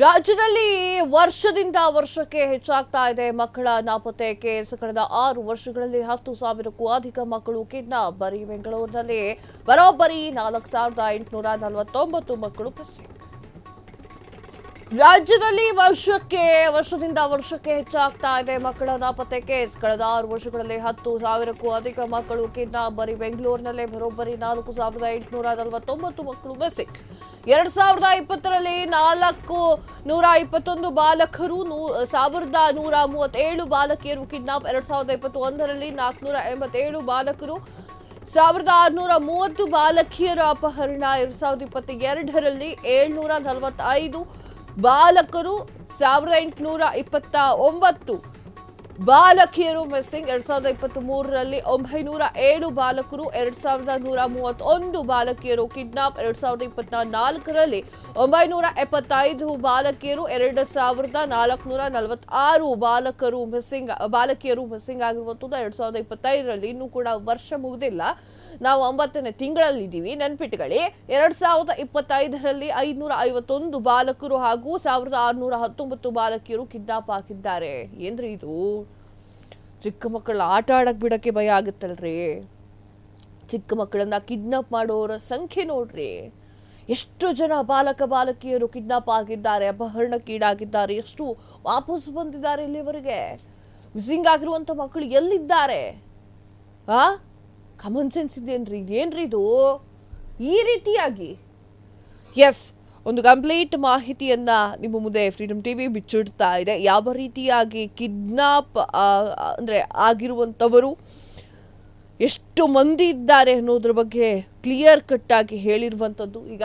ರಾಜ್ಯದಲ್ಲಿ ವರ್ಷದಿಂದ ವರ್ಷಕ್ಕೆ ಹೆಚ್ಚಾಗ್ತಾ ಇದೆ ಮಕ್ಕಳ ನಾಪತ್ತೆ ಕೇಸ್. ಕಳೆದ 6 ವರ್ಷಗಳಲ್ಲಿ 10,000ಕ್ಕೂ ಅಧಿಕ ಮಕ್ಕಳು ಕಿಡ್ನಾಪ್. ಬರೀ ಬೆಂಗಳೂರಿನಲ್ಲಿ ಬರೋಬ್ಬರಿ 4,849 ಮಕ್ಕಳು ಮಿಸ್ಸಿಂಗ್. ರಾಜ್ಯದಲ್ಲಿ ವರ್ಷದಿಂದ ವರ್ಷಕ್ಕೆ ಹೆಚ್ಚಾಗ್ತಾ ಇದೆ ಮಕ್ಕಳ ನಾಪತ್ತೆ ಕೇಸ್. ಕಳೆದ 6 ವರ್ಷಗಳಲ್ಲಿ 10,000ಕ್ಕೂ ಅಧಿಕ ಮಕ್ಕಳು ಕಿಡ್ನಾಪ್. ಬರೀ ಬೆಂಗಳೂರಿನಲ್ಲೇ ಬರೋಬ್ಬರಿ 4,849 ಮಕ್ಕಳು ಮಿಸ್ಸಿಂಗ್. 2020ರಲ್ಲಿ 421 ಬಾಲಕರು, 1,137 ಬಾಲಕಿಯರು ಕಿಡ್ನಾಪ್. 2021ರಲ್ಲಿ 487 ಬಾಲಕರು, 1,630 ಬಾಲಕಿಯರ ಅಪಹರಣ. 2022ರಲ್ಲಿ 745 ಬಾಲಕರು, 1,829 ಬಾಲಕಿಯರು ಮಿಸ್ಸಿಂಗ್. 2023ರಲ್ಲಿ 907 ಬಾಲಕರು, 2,131 ಬಾಲಕಿಯರು ಕಿಡ್ನಾಪ್. 2024ರಲ್ಲಿ 975 ಬಾಲಕಿಯರು, 2,446 ಬಾಲಕಿಯರು ಮಿಸ್ಸಿಂಗ್ ಆಗಿರುವಂಥದ್ದು. 2025ರಲ್ಲಿ ಇನ್ನೂ ಕೂಡ ವರ್ಷ ಮುಗಿದಿಲ್ಲ, ನಾವು 9ನೇ ತಿಂಗಳಲ್ಲಿದ್ದೀವಿ, ನೆನ್ಪಿಟ್ಕೊಳ್ಳಿ. 2025ರಲ್ಲಿ 551 ಬಾಲಕರು ಹಾಗೂ 1,619 ಬಾಲಕಿಯರು ಕಿಡ್ನಾಪ್ ಆಗಿದ್ದಾರೆ. ಏನ್ರಿ ಇದು? ಚಿಕ್ಕ ಮಕ್ಕಳ ಆಟ ಆಡಕ್ ಬಿಡಕ್ಕೆ ಭಯ ಆಗುತ್ತಲ್ರಿ. ಚಿಕ್ಕ ಮಕ್ಕಳನ್ನ ಕಿಡ್ನಾಪ್ ಮಾಡೋರ ಸಂಖ್ಯೆ ನೋಡ್ರಿ. ಎಷ್ಟು ಜನ ಬಾಲಕಿಯರು ಕಿಡ್ನಾಪ್ ಆಗಿದ್ದಾರೆ, ಅಪಹರಣಕ್ಕೀಡಾಗಿದ್ದಾರೆ, ಎಷ್ಟು ವಾಪಸ್ ಬಂದಿದ್ದಾರೆ ಇಲ್ಲಿವರೆಗೆ. ಮಿಸ್ಸಿಂಗ್ ಆಗಿರುವಂತ ಮಕ್ಕಳು ಎಲ್ಲಿದ್ದಾರೆ? ಕಾಮನ್ ಸೆನ್ಸ್ ಇದೇನ್ರಿ? ಏನ್ರಿ ಇದು ಈ ರೀತಿಯಾಗಿ? ಎಸ್, ಒಂದು ಕಂಪ್ಲೀಟ್ ಮಾಹಿತಿಯನ್ನ ನಿಮ್ಮ ಮುಂದೆ ಫ್ರೀಡಮ್ ಟಿವಿ ಬಿಚ್ಚಿಡ್ತಾ ಇದೆ. ಯಾವ ರೀತಿಯಾಗಿ ಕಿಡ್ನಾಪ್ ಅಂದ್ರೆ ಆಗಿರುವಂಥವರು ಎಷ್ಟು ಮಂದಿ ಇದ್ದಾರೆ ಅನ್ನೋದ್ರ ಬಗ್ಗೆ ಕ್ಲಿಯರ್ ಕಟ್ ಆಗಿ ಹೇಳಿರುವಂಥದ್ದು. ಈಗ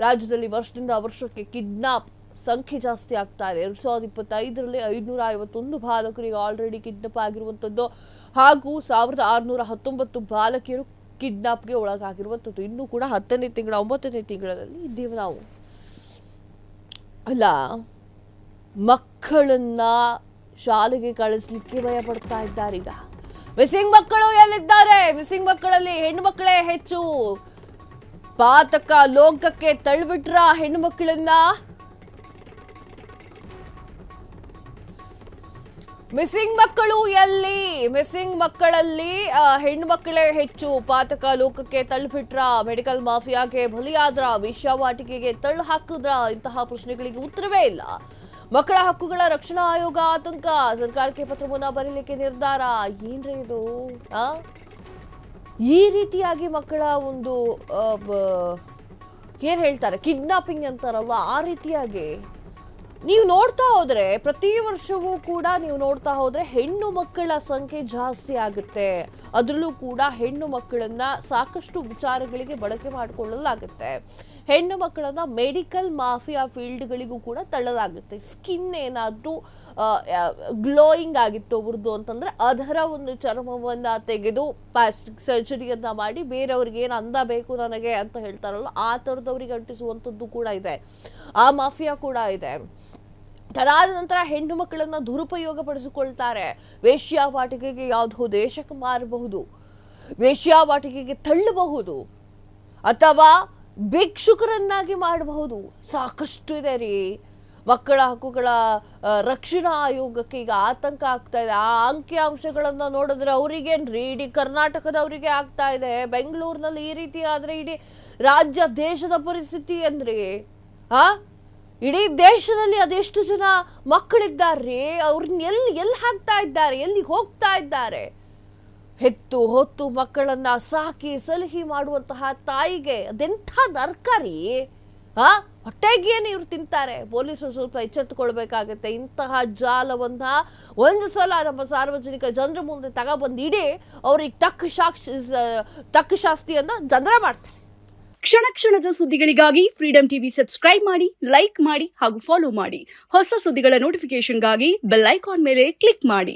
ರಾಜ್ಯದಲ್ಲಿ ವರ್ಷದಿಂದ ವರ್ಷಕ್ಕೆ ಕಿಡ್ನಾಪ್ ಸಂಖ್ಯೆ ಜಾಸ್ತಿ ಆಗ್ತಾ ಇದೆ. 2025ರಲ್ಲಿ 551 ಬಾಲಕರಿಗೆ ಆಲ್ರೆಡಿ ಕಿಡ್ನಾಪ್ ಆಗಿರುವಂಥದ್ದು ಹಾಗೂ 1,619 ಬಾಲಕಿಯರು ಕಿಡ್ನಾಪ್ಗೆ ಒಳಗಾಗಿರುವಂಥದ್ದು. ಇನ್ನೂ ಕೂಡ 10ನೇ ತಿಂಗಳ 9ನೇ ತಿಂಗಳಲ್ಲಿ ಇದ್ದೀವಿ ನಾವು. ಅಲ್ಲ, ಮಕ್ಕಳನ್ನ ಶಾಲೆಗೆ ಕಳಿಸ್ಲಿಕ್ಕೆ ಭಯ ಪಡ್ತಾ ಇದ್ದಾರೆ. ಈಗ ಮಿಸ್ಸಿಂಗ್ ಮಕ್ಕಳು ಎಲ್ಲಿದ್ದಾರೆ? ಮಿಸ್ಸಿಂಗ್ ಮಕ್ಕಳಲ್ಲಿ ಹೆಣ್ಣು ಮಕ್ಕಳೇ ಹೆಚ್ಚು. ಪಾತಕ ಲೋಕಕ್ಕೆ ತಳ್ಳಿಬಿಟ್ರ ಹೆಣ್ಣು ಮಕ್ಕಳನ್ನ. ಮಿಸ್ಸಿಂಗ್ ಮಕ್ಕಳು ಎಲ್ಲಿ? ಮಿಸ್ಸಿಂಗ್ ಮಕ್ಕಳಲ್ಲಿ ಹೆಣ್ಣು ಮಕ್ಕಳೇ ಹೆಚ್ಚು. ಪಾತಕ ಲೋಕಕ್ಕೆ ತಳ್ಳಿಬಿಟ್ರ, ಮೆಡಿಕಲ್ ಮಾಫಿಯಾಗೆ ಬಲಿಯಾದ್ರ, ವಿಷವಾಟಿಕೆಗೆ ತಳ್ಳು ಹಾಕಿದ್ರ? ಇಂತಹ ಪ್ರಶ್ನೆಗಳಿಗೆ ಉತ್ತರವೇ ಇಲ್ಲ. ಮಕ್ಕಳ ಹಕ್ಕುಗಳ ರಕ್ಷಣಾ ಆಯೋಗ ಆತಂಕ, ಸರ್ಕಾರಕ್ಕೆ ಪತ್ರವನ್ನ ಬರೀಲಿಕ್ಕೆ ನಿರ್ಧಾರ. ಏನ್ರಿ ಇದು? ಈ ರೀತಿಯಾಗಿ ಮಕ್ಕಳ ಒಂದು ಏನ್ ಹೇಳ್ತಾರೆ, ಕಿಡ್ನಾಪಿಂಗ್ ಅಂತಾರಲ್ವಾ, ಆ ರೀತಿಯಾಗಿ ನೀವು ನೋಡ್ತಾ ಹೋದ್ರೆ ಪ್ರತಿ ವರ್ಷವೂ ಕೂಡ ನೀವು ನೋಡ್ತಾ ಹೋದ್ರೆ ಹೆಣ್ಣು ಮಕ್ಕಳ ಸಂಖ್ಯೆ ಜಾಸ್ತಿ ಆಗುತ್ತೆ. ಅದರಲ್ಲೂ ಕೂಡ ಹೆಣ್ಣು ಮಕ್ಕಳನ್ನ ಸಾಕಷ್ಟು ವಿಚಾರಗಳಿಗೆ ಬಳಕೆ ಮಾಡಿಕೊಳ್ಳಲಾಗುತ್ತೆ. ಹೆಣ್ಣು ಮಕ್ಕಳನ್ನ ಮೆಡಿಕಲ್ ಮಾಫಿಯಾ ಫೀಲ್ಡ್ಗಳಿಗೂ ಕೂಡ ತಳ್ಳಲಾಗುತ್ತೆ. ಸ್ಕಿನ್ ಏನಾದ್ರೂ ಗ್ಲೋಯಿಂಗ್ ಆಗಿತ್ತು ಅವ್ರದ್ದು ಅಂತಂದ್ರೆ ಅದರ ಒಂದು ಚರ್ಮವನ್ನ ತೆಗೆದು ಪ್ಲಾಸ್ಟಿಕ್ ಸರ್ಜರಿಯನ್ನ ಮಾಡಿ ಬೇರೆಯವ್ರಿಗೆ ಏನು ಅಂದ ಬೇಕು ನನಗೆ ಅಂತ ಹೇಳ್ತಾರಲ್ಲ, ಆ ಥರದವ್ರಿಗೆ ಅಂಟಿಸುವಂಥದ್ದು ಕೂಡ ಇದೆ. ಆ ಮಾಫಿಯಾ ಕೂಡ ಇದೆ. ಅದಾದ ನಂತರ ಹೆಣ್ಣು ಮಕ್ಕಳನ್ನ ದುರುಪಯೋಗ ಪಡಿಸಿಕೊಳ್ತಾರೆ. ವೇಶ್ಯಾವಾಟಿಕೆಗೆ ಯಾವುದೋ ದೇಶಕ್ಕೆ ಮಾರಬಹುದು, ವೇಶ್ಯಾವಾಟಿಕೆಗೆ ತಳ್ಳಬಹುದು, ಅಥವಾ ಭಿಕ್ಷುಕರನ್ನಾಗಿ ಮಾಡಬಹುದು. ಸಾಕಷ್ಟು ಇದೆ ರೀ. ಮಕ್ಕಳ ಹಕ್ಕುಗಳ ರಕ್ಷಣಾ ಆಯೋಗಕ್ಕೆ ಈಗ ಆತಂಕ ಆಗ್ತಾ ಇದೆ. ಆ ಅಂಕಿಅಂಶಗಳನ್ನ ನೋಡಿದ್ರೆ ಅವ್ರಿಗೇನ್ರಿ, ಇಡೀ ಕರ್ನಾಟಕದವರಿಗೆ ಆಗ್ತಾ ಇದೆ. ಬೆಂಗಳೂರಿನಲ್ಲಿ ಈ ರೀತಿ ಆದ್ರೆ ಇಡೀ ರಾಜ್ಯ ದೇಶದ ಪರಿಸ್ಥಿತಿ ಏನ್ರಿ? ಇಡೀ ದೇಶದಲ್ಲಿ ಅದೆಷ್ಟು ಜನ ಮಕ್ಕಳಿದ್ದಾರೆ, ಅವ್ರನ್ನ ಎಲ್ಲಿ ಹಾಕ್ತಾ ಇದ್ದಾರೆ, ಎಲ್ಲಿ ಹೋಗ್ತಾ ಇದ್ದಾರೆ? ಹೆತ್ತು ಹೊತ್ತು ಮಕ್ಕಳನ್ನ ಸಾಕಿ ಸಲಹಿ ಮಾಡುವಂತಹ ತಾಯಿಗೆ ಅದೆಂಥ ನರ್ಕರಿ. ಹೊಟ್ಟೆಗೇನು ಇವ್ರು ತಿಂತಾರೆ? ಪೊಲೀಸರು ಸ್ವಲ್ಪ ಎಚ್ಚೆತ್ತುಕೊಳ್ಬೇಕಾಗತ್ತೆ. ಇಂತಹ ಜಾಲವನ್ನ ಒಂದು ಸಲ ನಮ್ಮ ಸಾರ್ವಜನಿಕ ಜನರ ಮುಂದೆ ತಗೊಬಂದಿಡಿ, ಅವ್ರಿಗೆ ತಕ್ಕ ಶಾಸ್ತಿಯನ್ನ ಜನರ ಮಾಡ್ತಾರೆ. ಕ್ಷಣ ಕ್ಷಣದ ಸುದ್ದಿಗಳಿಗಾಗಿ ಫ್ರೀಡಮ್ ಟಿವಿ ಸಬ್ಸ್ಕ್ರೈಬ್ ಮಾಡಿ, ಲೈಕ್ ಮಾಡಿ ಹಾಗೂ ಫಾಲೋ ಮಾಡಿ. ಹೊಸ ಸುದ್ದಿಗಳ ನೋಟಿಫಿಕೇಶನ್ಗಾಗಿ ಬೆಲ್ ಐಕಾನ್ ಮೇಲೆ ಕ್ಲಿಕ್ ಮಾಡಿ.